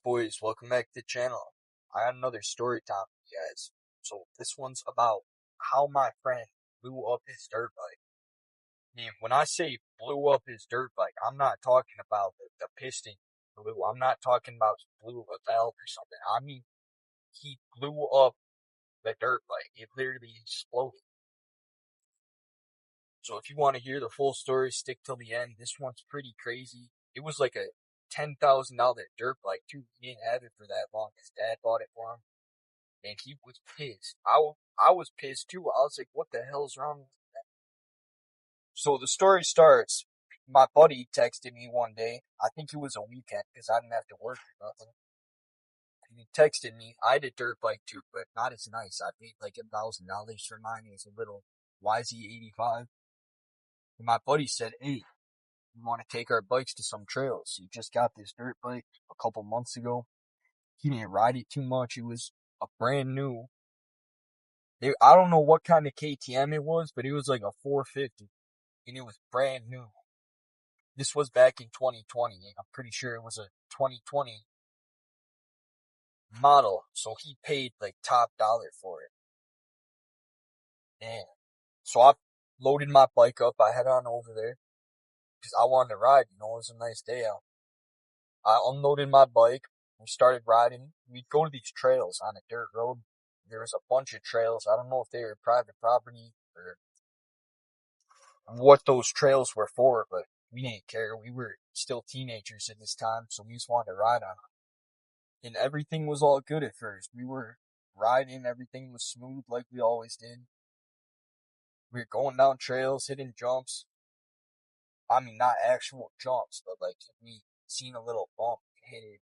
boys? Welcome back to the channel. I got another story time for you guys. So this one's about how my friend blew up his dirt bike. And when I say blew up his dirt bike, I'm not talking about the piston blew. I'm not talking about blew a valve or something. I mean, he blew up the dirt bike. It literally exploded. So if you want to hear the full story, stick till the end. This one's pretty crazy. It was like a $10,000 dirt bike too. He didn't have it for that long. His dad bought it for him, and he was pissed. I was pissed too. I was like, "What the hell's wrong with that?" So the story starts. My buddy texted me one day. I think it was a weekend because I didn't have to work or nothing. And he texted me. I had a dirt bike too, but not as nice. I paid like $1,000 for mine. It was a little YZ85. And my buddy said, "Hey, we want to take our bikes to some trails. He just got this dirt bike a couple months ago. He didn't ride it too much. It was a brand new. I don't know what kind of KTM it was, but it was like a 450, and it was brand new. This was back in 2020, and I'm pretty sure it was a 2020 model, so he paid like top dollar for it. And so I loaded my bike up. I head on over there because I wanted to ride. It was a nice day out. I unloaded my bike. We started riding. We'd go to these trails on a dirt road. There was a bunch of trails. I don't know if they were private property or what those trails were for, but we didn't care. We were still teenagers at this time, so we just wanted to ride on them. And everything was all good at first. We were riding. Everything was smooth like we always did. We were going down trails, hitting jumps. I mean, not actual jumps, but like we seen a little bump, hit it,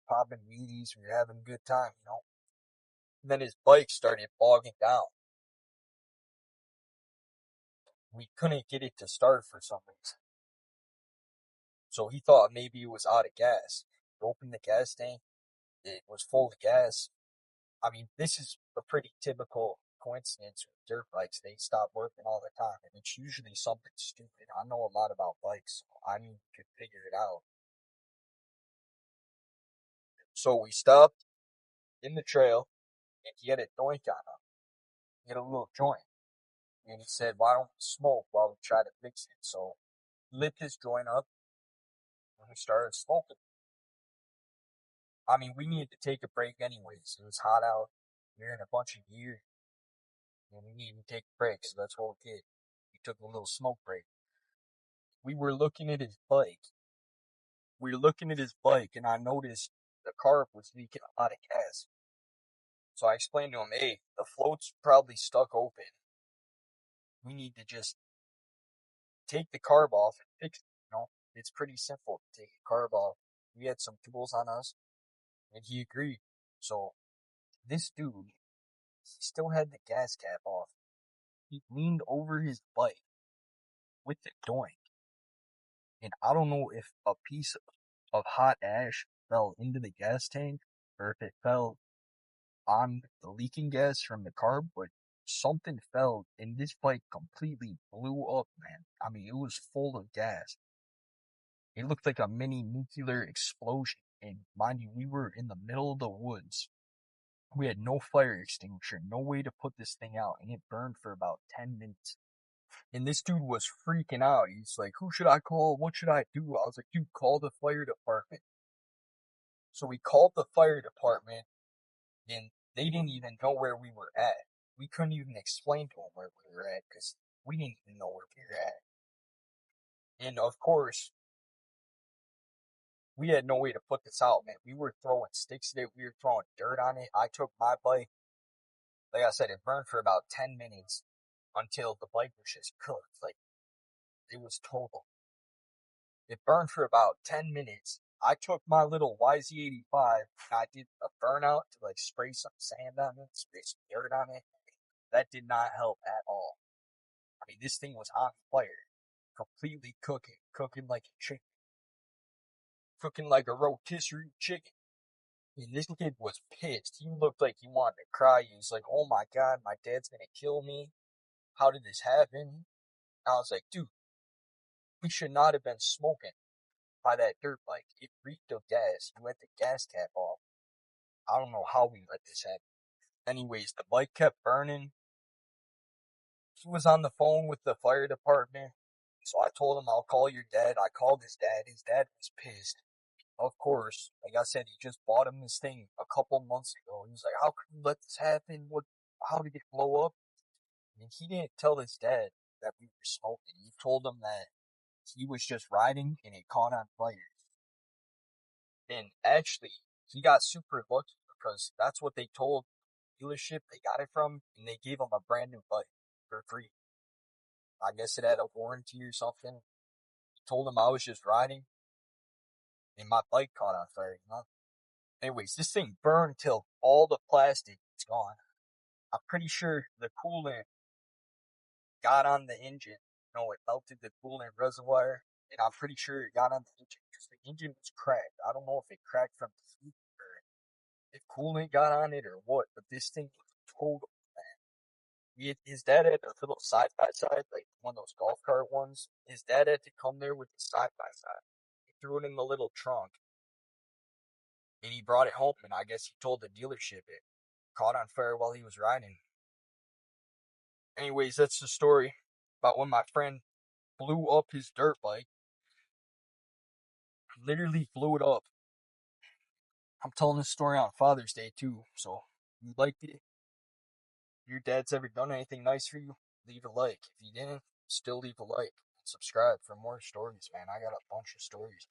popping wheelies. We were having a good time. And then his bike started bogging down. We couldn't get it to start for some reason. So he thought maybe it was out of gas. He opened the gas tank. It was full of gas. I mean, this is a pretty typical coincidence with dirt bikes. They stop working all the time, and it's usually something stupid. I know a lot about bikes, so I need to figure it out. So we stopped in the trail, and he had a doink on him. He had a little joint. And he said, "Why don't we smoke while we try to fix it?" So lit his joint up, and we started smoking. I mean, we needed to take a break anyways. It was hot out. We were in a bunch of gear, and we needed to take a break, so that's what we did. We took a little smoke break. We were looking at his bike. And I noticed the carb was leaking a lot of gas. So I explained to him, "Hey, the float's probably stuck open. We need to just take the carb off and fix it. It's pretty simple to take a carb off." We had some tools on us, and he agreed. So this dude, he still had the gas cap off. He leaned over his bike with the doink, and I don't know if a piece of hot ash fell into the gas tank or if it fell on the leaking gas from the carb, but something fell and this bike completely blew up, man. I mean, it was full of gas. It looked like a mini nuclear explosion. And mind you, we were in the middle of the woods. We had no fire extinguisher, no way to put this thing out, and it burned for about 10 minutes. And this dude was freaking out. He's like, "Who should I call? What should I do?" I was like, "Dude, call the fire department." So we called the fire department, and they didn't even know where we were at. We couldn't even explain to them where we were at because we didn't even know where we were at. And of course, we had no way to put this out, man. We were throwing sticks at it. We were throwing dirt on it. I took my bike. Like I said, it burned for about 10 minutes until the bike was just cooked. Like, it was total. It burned for about 10 minutes. I took my little YZ85 and I did a burnout to like spray some sand on it, spray some dirt on it. That did not help at all. I mean, this thing was on fire, completely cooking like a chicken, cooking like a rotisserie chicken. And this kid was pissed. He looked like he wanted to cry. He was like, "Oh my God, my dad's gonna kill me. How did this happen?" I was like, "Dude, we should not have been smoking. by that dirt bike. It reeked of gas. We let the gas cap off. I don't know how we let this happen. Anyways, the bike kept burning. He was on the phone with the fire department. So I told him I'll call your dad. I called his dad. His dad was pissed. Of course, like I said, he just bought him this thing a couple months ago. He was like, "How could you let this happen? What? How did it blow up?" And he didn't tell his dad that we were smoking. He told him that he was just riding and it caught on fire. And actually, he got super lucky because that's what they told the dealership they got it from, and they gave him a brand new bike for free. I guess it had a warranty or something. He told him I was just riding, and my bike caught on fire. Anyways, this thing burned till all the plastic is gone. I'm pretty sure the coolant got on the engine. No, it melted the coolant reservoir, and I'm pretty sure it got on the engine because the engine was cracked. I don't know if it cracked from the heat or if coolant got on it or what, but this thing was total. His dad had a little side by side, like one of those golf cart ones. His dad had to come there with the side by side. He threw it in the little trunk, and he brought it home. And I guess he told the dealership it caught on fire while he was riding. Anyways, that's the story about when my friend blew up his dirt bike. Literally blew it up. I'm telling this story on Father's Day too, so if you liked it, if your dad's ever done anything nice for you, leave a like. If you didn't, still leave a like and subscribe for more stories, man. I got a bunch of stories.